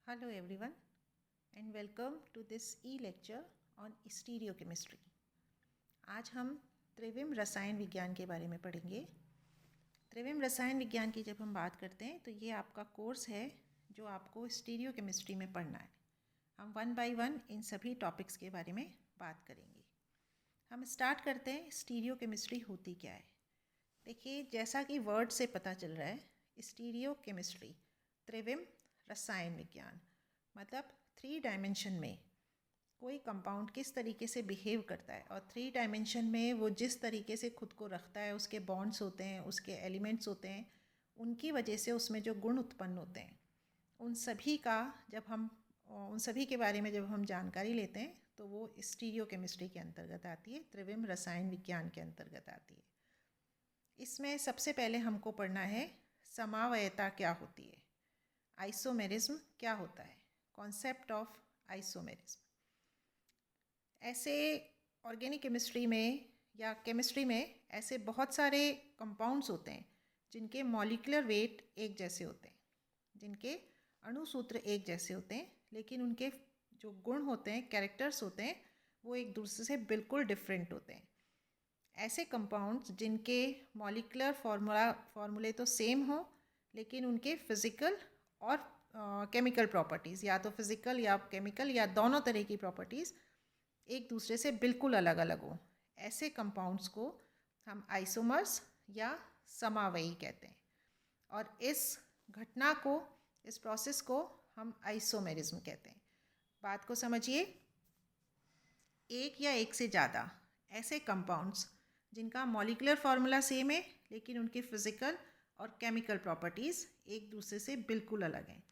Hello everyone and welcome to this e-lecture on stereochemistry. आज हम त्रिविम रसायन विज्ञान के बारे में पढ़ेंगे। त्रिविम रसायन विज्ञान की जब हम बात करते हैं तो ये आपका कोर्स है जो आपको स्टीरियोकेमिस्ट्री में पढ़ना है। हम वन बाय वन इन सभी टॉपिक्स के बारे में बात करेंगे। हम स्टार्ट करते हैं, स्टीरियोकेमिस्ट्री होती क्या है। देखिए, जैसा कि वर्ड से पता चल रहा है, स्टीरियोकेमिस्ट्री त्रिविम रसायन विज्ञान मतलब 3 डायमेंशन में कोई कंपाउंड किस तरीके से बिहेव करता है और 3 डायमेंशन में वो जिस तरीके से खुद को रखता है, उसके बॉन्ड्स होते हैं, उसके एलिमेंट्स होते हैं, उनकी वजह से उसमें जो गुण उत्पन्न होते हैं, उन सभी के बारे में जब हम जानकारी लेते हैं तो वो स्टीरियोकेमिस्ट्री के अंतर्गत आती है, त्रिविम रसायन विज्ञान के अंतर्गत आती है। इसमें सबसे पहले हमको पढ़ना है समावयता क्या होती है, आइसोमेरिज्म क्या होता है, कॉन्सेप्ट ऑफ आइसोमेरिज्म। ऐसे ऑर्गेनिक केमिस्ट्री में या केमिस्ट्री में ऐसे बहुत सारे कंपाउंड्स होते हैं जिनके मॉलिक्यूलर वेट एक जैसे होते हैं, जिनके अणुसूत्र एक जैसे होते हैं, लेकिन उनके जो गुण होते हैं, कैरेक्टर्स होते हैं, वो एक दूसरे से बिल्कुल डिफरेंट होते हैं। ऐसे कंपाउंड्स जिनके मॉलिक्यूलर फॉर्मूले तो सेम हो, लेकिन उनके फिज़िकल और केमिकल प्रॉपर्टीज़, या तो फिज़िकल या केमिकल या दोनों तरह की प्रॉपर्टीज़ एक दूसरे से बिल्कुल अलग अलग हो, ऐसे कंपाउंड्स को हम आइसोमर्स या समावयी कहते हैं। और इस घटना को, इस प्रोसेस को हम आइसोमेरिज्म कहते हैं। बात को समझिए, एक या एक से ज़्यादा ऐसे कंपाउंड्स जिनका मॉलिक्यूलर फार्मूला सेम है, लेकिन उनकी फ़िज़िकल और केमिकल प्रॉपर्टीज़ एक दूसरे से बिल्कुल अलग हैं,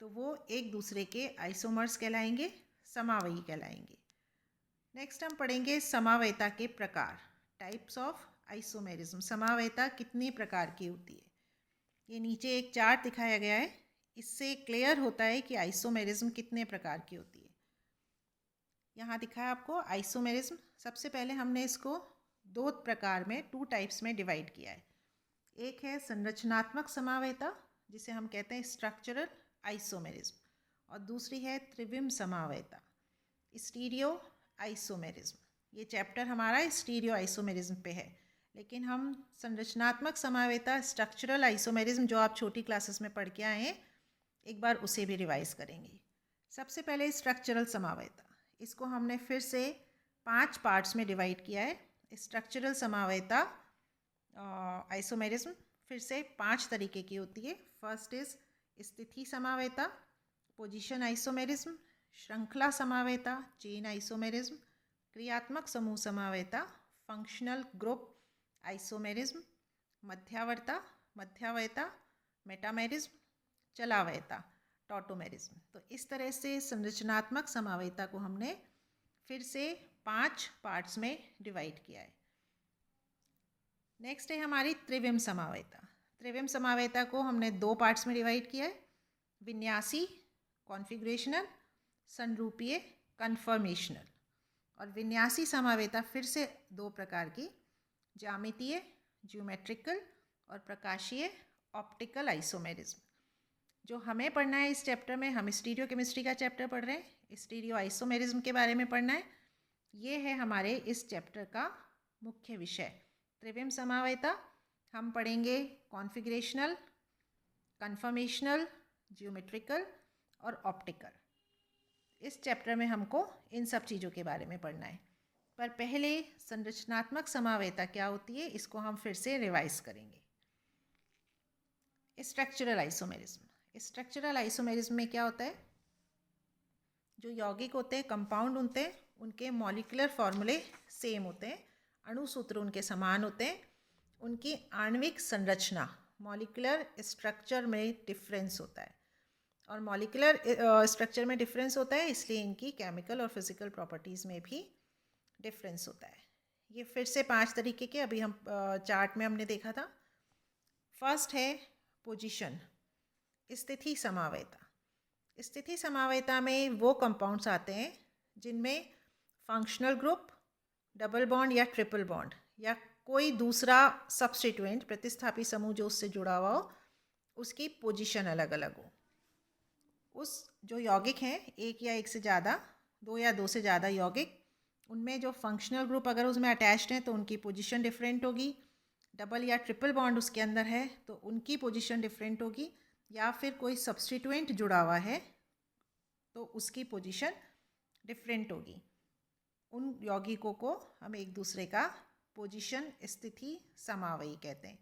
तो वो एक दूसरे के आइसोमर्स कहलाएंगे, समावयी कहलाएंगे। नेक्स्ट हम पढ़ेंगे समावयता के प्रकार, टाइप्स ऑफ आइसोमेरिज्म। समावयता कितने प्रकार की होती है, ये नीचे एक चार्ट दिखाया गया है, इससे क्लियर होता है कि आइसोमेरिज्म कितने प्रकार की होती है। यहाँ दिखाया आपको आइसोमेरिज्म। सबसे पहले हमने इसको 2 प्रकार में, 2 टाइप्स में डिवाइड किया है। एक है संरचनात्मक समावयता, जिसे हम कहते हैं स्ट्रक्चरल आइसोमेरिज्म, और दूसरी है त्रिविम समावयता, स्टीरियो आइसोमेरिज्म। ये चैप्टर हमारा स्टीरियो आइसोमेरिज्म पे है, लेकिन हम संरचनात्मक समावयता, स्ट्रक्चरल आइसोमेरिज्म जो आप छोटी क्लासेस में पढ़ के आए हैं, एक बार उसे भी रिवाइज करेंगे। सबसे पहले स्ट्रक्चरल समावयता, इसको हमने फिर से 5 पार्ट्स में डिवाइड किया है। स्ट्रक्चरल समावयता आइसोमेरिज्म फिर से 5 तरीके की होती है। फर्स्ट इज स्थिति समावयता, पोजीशन आइसोमेरिज्म, श्रृंखला समावयता, चेन आइसोमेरिज्म, क्रियात्मक समूह समावयता, फंक्शनल ग्रुप आइसोमेरिज्म, मध्यावयता, मेटामेरिज्म, चलावयता, टॉटोमेरिज्म। तो इस तरह से संरचनात्मक समावयता को हमने फिर से 5 पार्ट्स में डिवाइड किया है। नेक्स्ट है हमारी त्रिविम समावयता। त्रिविम समावयता को हमने 2 पार्ट्स में डिवाइड किया है, विन्यासी कॉन्फ़िगरेशनल, संरूपीय कन्फर्मेशनल। और विन्यासी समावयता फिर से 2 प्रकार की, ज्यामितीय ज्योमेट्रिकल और प्रकाशीय ऑप्टिकल आइसोमेरिज्म। जो हमें पढ़ना है इस चैप्टर में, हम स्टीरियोकेमिस्ट्री का चैप्टर पढ़ रहे हैं, स्टीरियो आइसोमेरिज्म के बारे में पढ़ना है, ये है हमारे इस चैप्टर का मुख्य विषय। त्रिविम समावयता हम पढ़ेंगे कॉन्फ़िगरेशनल, कन्फर्मेशनल, ज्योमेट्रिकल और ऑप्टिकल। इस चैप्टर में हमको इन सब चीज़ों के बारे में पढ़ना है। पर पहले संरचनात्मक समावयता क्या होती है, इसको हम फिर से रिवाइज करेंगे। Structural isomerism. स्ट्रक्चरल आइसोमेरिज्म में क्या होता है, जो यौगिक होते हैं, कंपाउंड होते हैं, उनके मॉलिक्यूलर फॉर्मूले सेम होते हैं, अणुसूत्र उनके समान होते हैं, उनकी आणविक संरचना, मॉलिक्यूलर स्ट्रक्चर में डिफरेंस होता है, और मॉलिक्यूलर स्ट्रक्चर में डिफरेंस होता है, इसलिए इनकी केमिकल और फिज़िकल प्रॉपर्टीज़ में भी डिफरेंस होता है। ये फिर से 5 तरीके के अभी हम चार्ट में हमने देखा था। फर्स्ट है पोजीशन, स्थिति समावयता। स्थिति समावयता में वो कंपाउंड्स आते हैं जिनमें फंक्शनल ग्रुप, डबल बॉन्ड या ट्रिपल बॉन्ड या कोई दूसरा सब्स्टिट्यूएंट, प्रतिस्थापी समूह जो उससे जुड़ा हुआ हो, उसकी पोजीशन अलग अलग हो। उस जो यौगिक हैं, एक या एक से ज़्यादा, दो या दो से ज़्यादा यौगिक, उनमें जो फंक्शनल ग्रुप अगर उसमें अटैच्ड हैं तो उनकी पोजीशन डिफरेंट होगी। डबल या ट्रिपल बॉन्ड उसके अंदर है तो उनकी पोजीशन डिफरेंट होगी, या फिर कोई सब्स्टिट्यूएंट जुड़ा हुआ है तो उसकी पोजीशन डिफरेंट होगी। उन यौगिकों को हम एक दूसरे का पोजीशन, स्थिति समावयी कहते हैं।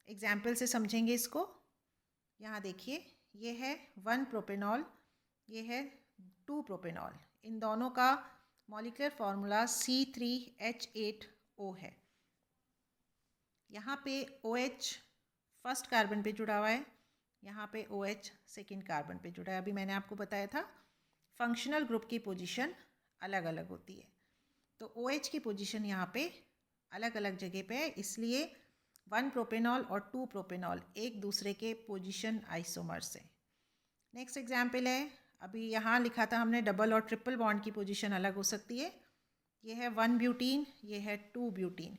एग्जाम्पल से समझेंगे इसको। यहाँ देखिए, ये है 1 प्रोपेनॉल, ये है 2 प्रोपेनॉल। इन दोनों का मॉलिक्यूलर फार्मूला C3H8O है। यहाँ पे OH फर्स्ट कार्बन पे जुड़ा हुआ है, यहाँ पे OH सेकेंड कार्बन पे जुड़ा है। अभी मैंने आपको बताया था फंक्शनल ग्रुप की पोजीशन अलग अलग होती है, तो OH की पोजीशन यहाँ पे अलग अलग जगह पे है, इसलिए 1 प्रोपेनॉल और 2 प्रोपेनॉल एक दूसरे के पोजीशन आइसोमर्स हैं। नेक्स्ट एग्जाम्पल है, अभी यहाँ लिखा था हमने डबल और ट्रिपल बॉन्ड की पोजीशन अलग हो सकती है। ये है 1 ब्यूटीन, ये है 2 ब्यूटीन।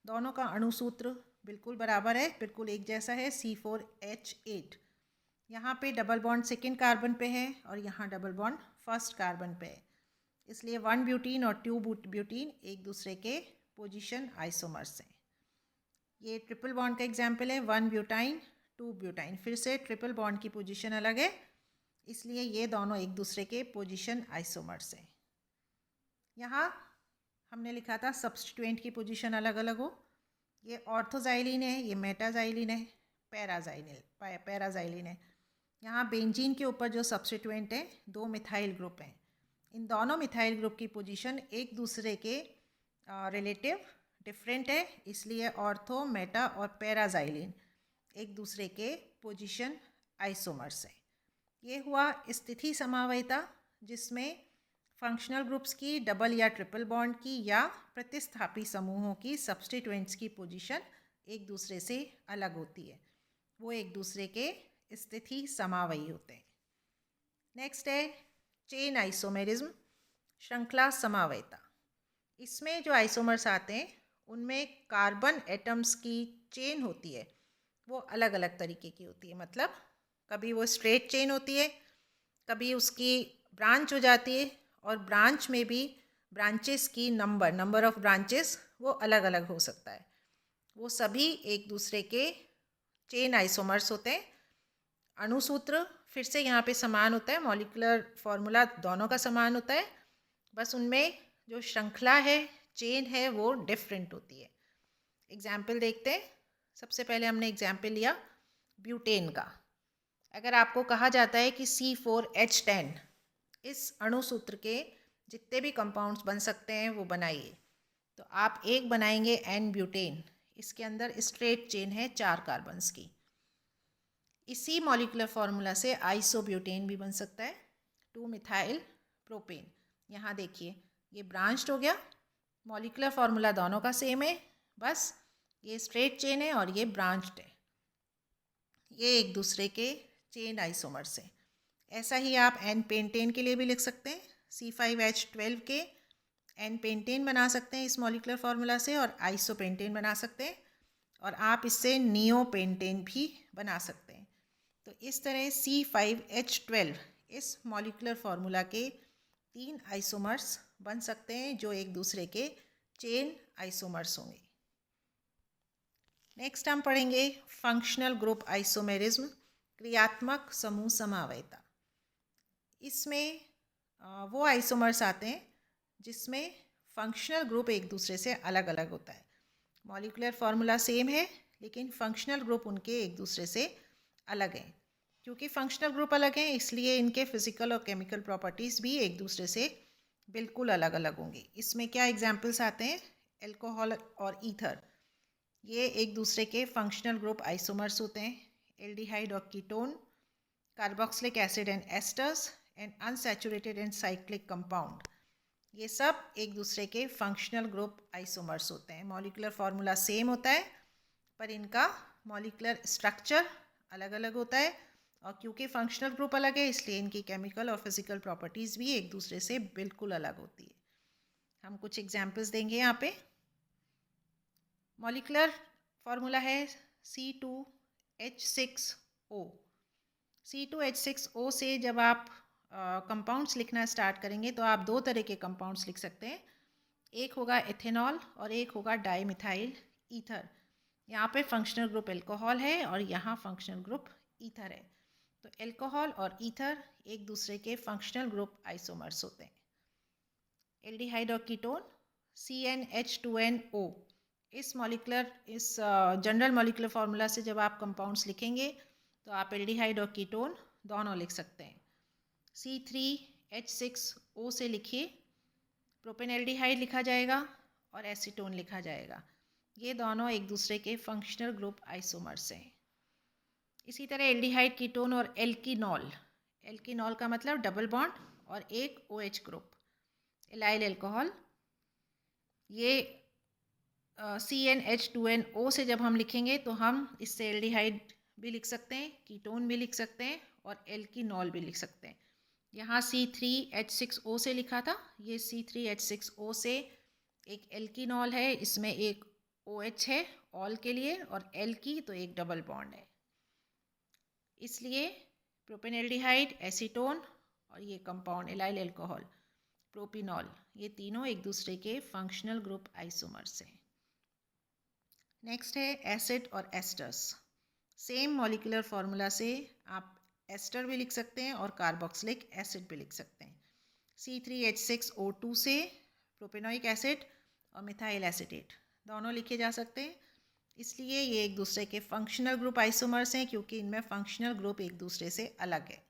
दोनों का अणुसूत्र बिल्कुल बराबर है, बिल्कुल एक जैसा है, C4H8। यहाँ पे डबल बॉन्ड सेकेंड कार्बन पे है और यहाँ डबल बॉन्ड फर्स्ट कार्बन पे है, इसलिए 1 ब्यूटीन और 2 ब्यूटीन एक दूसरे के पोजीशन आइसोमर्स हैं। ये ट्रिपल बॉन्ड का एग्जाम्पल है, 1 ब्यूटाइन 2 ब्यूटाइन। फिर से ट्रिपल बॉन्ड की पोजीशन अलग है, इसलिए ये दोनों एक दूसरे के पोजीशन आइसोमर्स हैं। यहाँ हमने लिखा था सब्स्टिट्यूएंट की पोजीशन अलग अलग हो। ये ऑर्थोजाइलिन है, ये मेटाजाइलिन है, पैराजाइलिन है। यहाँ बेंजीन के ऊपर जो सब्स्टिट्यूएंट है 2 मिथाइल ग्रुप हैं। इन दोनों मिथाइल ग्रुप की पोजीशन एक दूसरे के रिलेटिव डिफरेंट है, इसलिए ऑर्थो, मेटा और पैराजाइलिन एक दूसरे के पोजीशन आइसोमर्स है। ये हुआ स्थिति समावयिता, जिसमें फंक्शनल ग्रुप्स की, डबल या ट्रिपल बॉन्ड की या प्रतिस्थापी समूहों की सब्स्टिट्यूएंट्स की पोजीशन एक दूसरे से अलग होती है, वो एक दूसरे के स्थिति समावयी होते हैं। नेक्स्ट है चेन आइसोमेरिज्म, श्रृंखला समावयिता। इसमें जो आइसोमर्स आते हैं उनमें कार्बन एटम्स की चेन होती है, वो अलग अलग तरीके की होती है। मतलब कभी वो स्ट्रेट चेन होती है, कभी उसकी ब्रांच हो जाती है, और ब्रांच में भी ब्रांचेस की नंबर ऑफ ब्रांचेस वो अलग अलग हो सकता है। वो सभी एक दूसरे के चेन आइसोमर्स होते हैं। अणुसूत्र फिर से यहाँ पे समान होता है, मॉलिक्यूलर फार्मूला दोनों का समान होता है, बस उनमें जो श्रृंखला है, चेन है, वो डिफरेंट होती है। एग्जाम्पल देखते हैं। सबसे पहले हमने एग्जाम्पल लिया ब्यूटेन का। अगर आपको कहा जाता है कि C4H10 इस अणुसूत्र के जितने भी कंपाउंड्स बन सकते हैं वो बनाइए, तो आप एक बनाएंगे N ब्यूटेन। इसके अंदर स्ट्रेट चेन है 4 कार्बन्स की। इसी मॉलिक्यूलर फार्मूला से आइसोब्यूटेन भी बन सकता है, 2 मिथाइल प्रोपेन। यहाँ देखिए, ये ब्रांच्ड हो गया, मॉलिक्यूलर फार्मूला दोनों का सेम है, बस ये स्ट्रेट चेन है और ये ब्रांच्ड है। ये एक दूसरे के चेन आइसोमर्स हैं। ऐसा ही आप N पेंटेन के लिए भी लिख सकते हैं। C5H12 के N पेंटेन बना सकते हैं इस मॉलिक्यूलर फार्मूला से, और आइसोपेंटेन बना सकते हैं, और आप इससे नियो पेंटेन भी बना सकते हैं। तो इस तरह C5H12 इस मॉलिक्यूलर फार्मूला के 3 आइसोमर्स बन सकते हैं जो एक दूसरे के चेन आइसोमर्स होंगे। नेक्स्ट हम पढ़ेंगे फंक्शनल ग्रुप आइसोमेरिज्म, क्रियात्मक समूह समावयिता। इसमें वो आइसोमर्स आते हैं जिसमें फंक्शनल ग्रुप एक दूसरे से अलग अलग होता है। मॉलिक्यूलर फार्मूला सेम है, लेकिन फंक्शनल ग्रुप उनके एक दूसरे से अलग हैं। क्योंकि फंक्शनल ग्रुप अलग हैं, इसलिए इनके फिजिकल और केमिकल प्रॉपर्टीज़ भी एक दूसरे से बिल्कुल अलग अलग होंगी। इसमें क्या एग्जाम्पल्स आते हैं, एल्कोहल और ईथर, ये एक दूसरे के फंक्शनल ग्रुप आइसोमर्स होते हैं। एल्डिहाइड और ketone, carboxylic acid and asters and unsaturated and cyclic compound, ये सब एक दूसरे के फंक्शनल ग्रुप आइसोमर्स होते हैं। मॉलिक्यूलर फार्मूला सेम होता है, पर इनका मॉलिक्यूलर स्ट्रक्चर अलग अलग होता है, और क्योंकि फंक्शनल ग्रुप अलग है इसलिए इनकी केमिकल और फिजिकल प्रॉपर्टीज़ भी एक दूसरे से बिल्कुल अलग होती है। हम कुछ एग्जाम्पल्स देंगे यहाँ पे। मॉलिक्यूलर फार्मूला है C2H6O। C2H6O से जब आप कंपाउंड्स लिखना स्टार्ट करेंगे तो आप दो तरह के कंपाउंड्स लिख सकते हैं। एक होगा एथेनॉल और एक होगा डाईमिथाइल ईथर। यहाँ पे फंक्शनल ग्रुप एल्कोहल है और यहाँ फंक्शनल ग्रुप ईथर है। तो एल्कोहल और ईथर एक दूसरे के फंक्शनल ग्रुप आइसोमर्स होते हैं। एल्डिहाइड और कीटोन CnH2nO, इस जनरल मॉलिक्यूलर फार्मूला से जब आप कंपाउंड्स लिखेंगे तो आप एल्डिहाइड और कीटोन दोनों लिख सकते हैं। C3H6O से लिखिए, प्रोपेन एल्डिहाइड लिखा जाएगा और एसीटोन लिखा जाएगा। ये दोनों एक दूसरे के फंक्शनल ग्रुप आइसोमर्स हैं। इसी तरह एल्डिहाइड कीटोन और एल्कीनॉल, एल्कीनॉल का मतलब डबल बॉन्ड और एक OH ग्रुप, एलाइल अल्कोहल, ये CnH2nO से जब हम लिखेंगे तो हम इससे एल्डिहाइड भी लिख सकते हैं, कीटोन भी लिख सकते हैं और एल्कीनॉल भी लिख सकते हैं। यहाँ C3H6O से लिखा था, ये C3H6O से एक एल्कीनॉल है, इसमें एक OH है ऑल के लिए और एल्की तो एक डबल बॉन्ड है, इसलिए प्रोपेनएल्डिहाइड, एसीटोन और ये कंपाउंड एलाइल अल्कोहल, प्रोपिनॉल, ये तीनों एक दूसरे के फंक्शनल ग्रुप आइसोमर्स हैं। नेक्स्ट है एसिड और एस्टर्स। सेम मॉलिक्यूलर फार्मूला से आप एस्टर भी लिख सकते हैं और कार्बोक्सिलिक एसिड भी लिख सकते हैं। C3H6O2 से प्रोपेनोइक एसिड और मिथाइल एसीटेट दोनों लिखे जा सकते हैं, इसलिए ये एक दूसरे के फंक्शनल ग्रुप आइसोमर्स हैं क्योंकि इनमें फंक्शनल ग्रुप एक दूसरे से अलग है।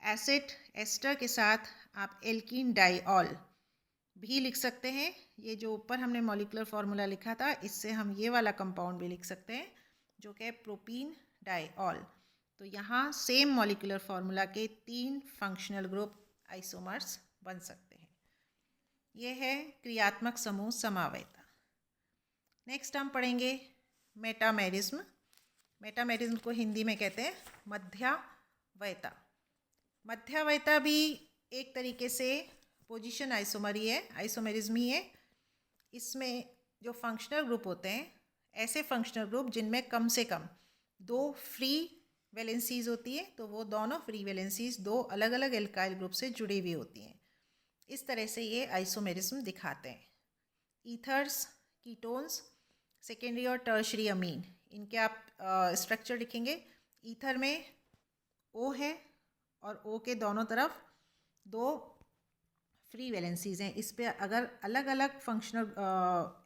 एसिड एस्टर के साथ आप एल्कीन डाइऑल भी लिख सकते हैं। ये जो ऊपर हमने मॉलिक्यूलर फार्मूला लिखा था, इससे हम ये वाला कंपाउंड भी लिख सकते हैं जो कि प्रोपीन डाइऑल। तो यहाँ सेम मॉलिक्यूलर फार्मूला के 3 फंक्शनल ग्रुप आइसोमर्स बन सकते हैं। ये है क्रियात्मक समूह समावयता। नेक्स्ट हम पढ़ेंगे मेटामेरिज्म। मेटामेरिज्म को हिंदी में कहते हैं मध्यावयता। मध्यावयता भी एक तरीके से पोजीशन आइसोमर ही है, आइसोमेरिज्म ही है। इसमें जो फंक्शनल ग्रुप होते हैं, ऐसे फंक्शनल ग्रुप जिनमें कम से कम 2 फ्री वैलेंसीज होती है, तो वो दोनों फ्री वैलेंसीज 2 अलग अलग एल्काइल ग्रुप से जुड़ी हुई होती हैं। इस तरह से ये आइसोमेरिज्म दिखाते हैं। ईथर्स, कीटोन्स, सेकेंडरी और टर्शरी अमीन, इनके आप स्ट्रक्चर लिखेंगे। ईथर में O है और O के दोनों तरफ 2 फ्री वैलेंसीज हैं। इस पे अगर अलग अलग फंक्शनल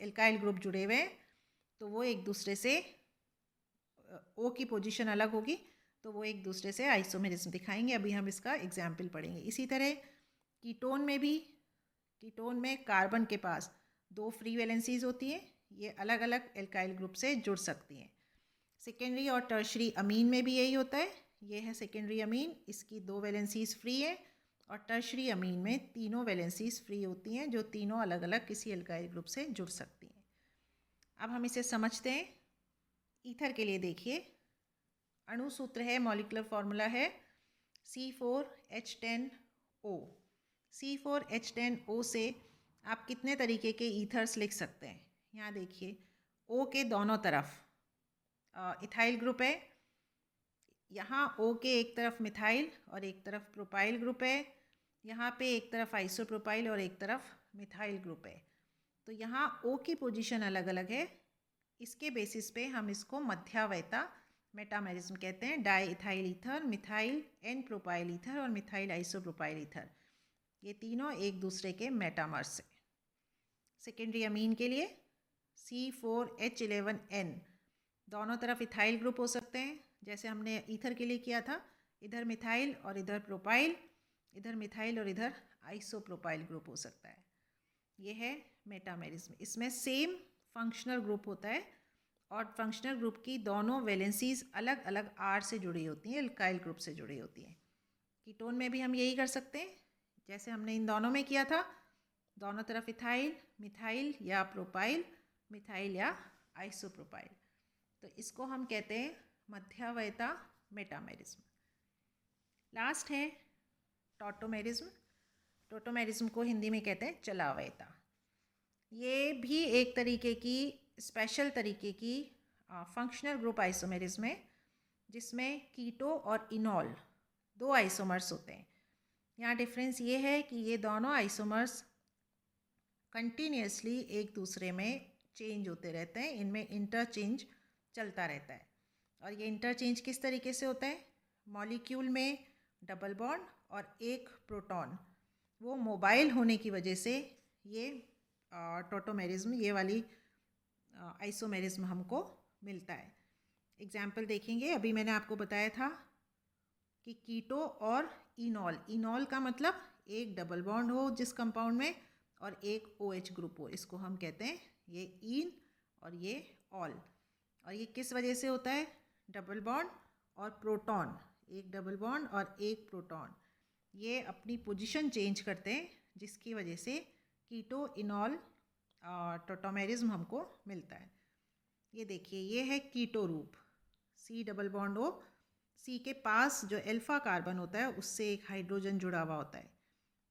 एल्काइल ग्रुप जुड़े हुए हैं तो वो एक दूसरे से O की पोजीशन अलग होगी, तो वो एक दूसरे से आइसोमेरिज्म दिखाएंगे। अभी हम इसका एग्जाम्पल पढ़ेंगे। इसी तरह कीटोन में भी, कीटोन में कार्बन के पास 2 फ्री वैलेंसीज होती हैं, ये अलग अलग एल्काइल ग्रुप से जुड़ सकती हैं। सेकेंडरी और टर्शरी अमीन में भी यही होता है। ये है सेकेंडरी अमीन, इसकी 2 वैलेंसीज फ्री है और टर्शरी अमीन में तीनों वैलेंसीज फ्री होती हैं, जो तीनों अलग अलग किसी एल्काइल ग्रुप से जुड़ सकती हैं। अब हम इसे समझते हैं। ईथर के लिए देखिए, अणु सूत्र है, मॉलिक्यूलर फार्मूला है C4H10O। C4H10O से आप कितने तरीके के ईथर्स लिख सकते हैं? यहाँ देखिए, O के दोनों तरफ इथाइल ग्रुप है, यहाँ O के एक तरफ मिथाइल और एक तरफ प्रोपाइल ग्रुप है, यहाँ पे एक तरफ आइसोप्रोपाइल और एक तरफ मिथाइल ग्रुप है। तो यहाँ O की पोजीशन अलग अलग है, इसके बेसिस पे हम इसको मध्यावयता मेटामेरिज्म कहते हैं। Diethyl ether, methyl N propyl ether और मिथाइल आइसोप्रोपाइल ईथर, ये तीनों एक दूसरे के मेटामर्स हैं। सेकेंडरी अमीन के लिए C4H11N, दोनों तरफ इथाइल ग्रुप हो सकते हैं, जैसे हमने ईथर के लिए किया था, इधर मिथाइल और इधर प्रोपाइल, इधर मिथाइल और इधर आइसोप्रोपाइल ग्रुप हो सकता है। ये है मेटामेरिज्म। इसमें सेम फंक्शनल ग्रुप होता है और फंक्शनल ग्रुप की दोनों वैलेंसीज अलग अलग R से जुड़ी होती हैं, एल्काइल ग्रुप से जुड़ी होती हैं। कीटोन में भी हम यही कर सकते हैं, जैसे हमने इन दोनों में किया था, दोनों तरफ इथाइल, मिथाइल या प्रोपाइल, मिथाइल या आइसोप्रोपाइल। तो इसको हम कहते हैं मध्यावयता मेटामेरिज्म। लास्ट है टॉटोमेरिज्म। टोटोमेरिज्म को हिंदी में कहते हैं चलावयता। ये भी एक तरीके की स्पेशल तरीके की फंक्शनल ग्रुप आइसोमेरिज्म है, जिसमें कीटो और इनॉल 2 आइसोमर्स होते हैं। यहाँ डिफरेंस ये है कि ये दोनों आइसोमर्स कंटिन्यूसली एक दूसरे में चेंज होते रहते हैं, इनमें इंटरचेंज चलता रहता है। और ये इंटरचेंज किस तरीके से होता है? मॉलिक्यूल में डबल बॉन्ड और एक प्रोटॉन, वो मोबाइल होने की वजह से ये टॉटोमेरिज्म, ये वाली आइसोमेरिज्म हमको मिलता है। एग्जाम्पल देखेंगे। अभी मैंने आपको बताया था कि कीटो और इनॉल, इनॉल का मतलब एक डबल बॉन्ड हो जिस कंपाउंड में और एक OH ग्रुप हो, इसको हम कहते हैं ये इन और ये ऑल। और ये किस वजह से होता है? डबल बॉन्ड और प्रोटॉन, एक डबल बॉन्ड और एक प्रोटॉन, ये अपनी पोजीशन चेंज करते हैं, जिसकी वजह से कीटो इनॉल टॉटोमेरिज्म हमको मिलता है। ये देखिए, ये है कीटो रूप, C double bond O, C के पास जो अल्फा कार्बन होता है उससे एक हाइड्रोजन जुड़ा हुआ होता है।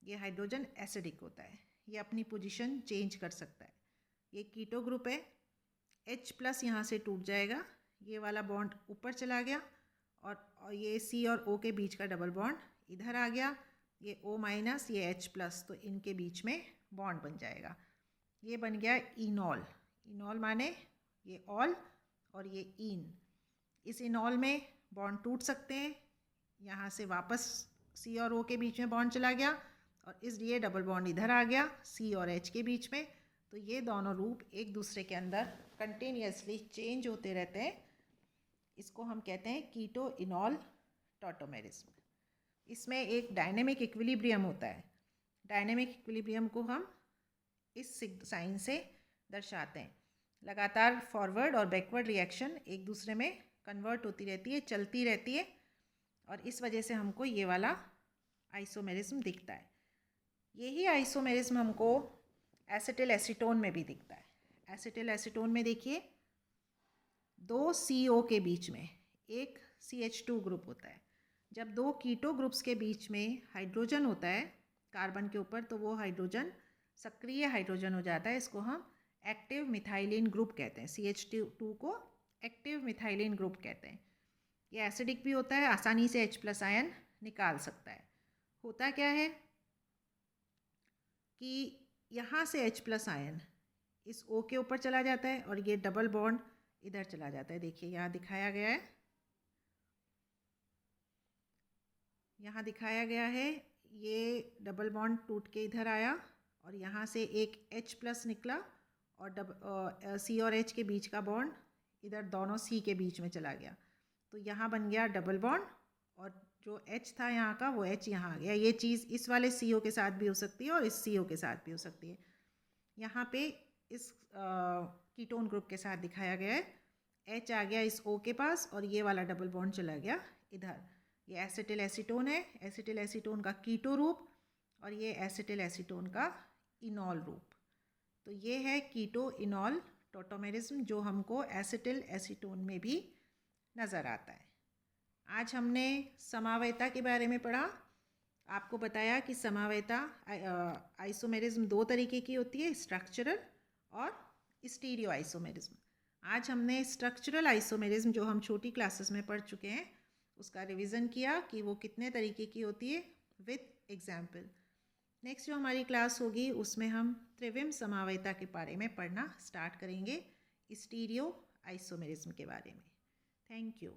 ये हाइड्रोजन एसिडिक होता है, ये अपनी पोजीशन चेंज कर सकता है। ये कीटो ग्रुप है। H+ यहाँ से टूट जाएगा, ये वाला बॉन्ड ऊपर चला गया और ये C और O के बीच का डबल बॉन्ड इधर आ गया, ये O-, ये H+, तो इनके बीच में बॉन्ड बन जाएगा। ये बन गया इनॉल। इनॉल माने ये ऑल और ये इन। इस इनॉल में बॉन्ड टूट सकते हैं, यहाँ से वापस C और O के बीच में बॉन्ड चला गया और इसलिए डबल बॉन्ड इधर आ गया C और H के बीच में। तो ये दोनों रूप एक दूसरे के अंदर कंटिन्यूसली चेंज होते रहते हैं, इसको हम कहते हैं कीटो इनॉल टॉटोमेरिज्म। इसमें एक डायनेमिक इक्विलिब्रियम होता है। डायनेमिक इक्विलिब्रियम को हम इस साइन से दर्शाते हैं। लगातार फॉरवर्ड और बैकवर्ड रिएक्शन एक दूसरे में कन्वर्ट होती रहती है, चलती रहती है, और इस वजह से हमको ये वाला आइसोमेरिज्म दिखता है। यही आइसोमेरिज्म हमको एसिटिल एसीटोन में भी दिखता है। एसिटिल एसीटोन में देखिए, 2 CO के बीच में एक CH2 ग्रुप होता है। जब 2 कीटो ग्रुप्स के बीच में हाइड्रोजन होता है कार्बन के ऊपर, तो वो हाइड्रोजन सक्रिय हाइड्रोजन हो जाता है, इसको हम एक्टिव मिथाइलिन ग्रुप कहते हैं। CH2 को एक्टिव मिथाइलिन ग्रुप कहते हैं। ये एसिडिक भी होता है, आसानी से H+ आयन निकाल सकता है। होता क्या है कि यहाँ से H+ आयन इस O के ऊपर चला जाता है और ये डबल बॉन्ड इधर चला जाता है। देखिए यहाँ दिखाया गया है, यहाँ दिखाया गया है, ये डबल बॉन्ड टूट के इधर आया और यहाँ से एक H+ निकला और C और H के बीच का बॉन्ड इधर दोनों C के बीच में चला गया, तो यहाँ बन गया डबल बॉन्ड और जो H था यहाँ का वो H यहाँ आ गया। ये चीज़ इस वाले CO के साथ भी हो सकती है और इस CO के साथ भी हो सकती है। यहाँ पे इस कीटोन ग्रुप के साथ दिखाया गया है, H आ गया इस O के पास और ये वाला डबल बॉन्ड चला गया इधर। ये एसिटिल एसीटोन है, एसिटिल एसीटोन का कीटो रूप, और ये एसिटिल एसीटोन का इनॉल रूप। तो ये है कीटो इनॉल टॉटोमेरिज्म, जो हमको एसिटिल एसीटोन में भी नज़र आता है। आज हमने समावयता के बारे में पढ़ा। आपको बताया कि समावयता आइसोमेरिज्म 2 तरीके की होती है, स्ट्रक्चरल और स्टीरियो आइसोमेरिज्म। आज हमने स्ट्रक्चरल आइसोमेरिज्म, जो हम छोटी क्लासेस में पढ़ चुके हैं, उसका रिवीजन किया कि वो कितने तरीके की होती है विथ एग्जाम्पल। नेक्स्ट जो हमारी क्लास होगी उसमें हम त्रिविम समावयता के बारे में पढ़ना स्टार्ट करेंगे, स्टीरियो आइसोमेरिज्म के बारे में। Thank you.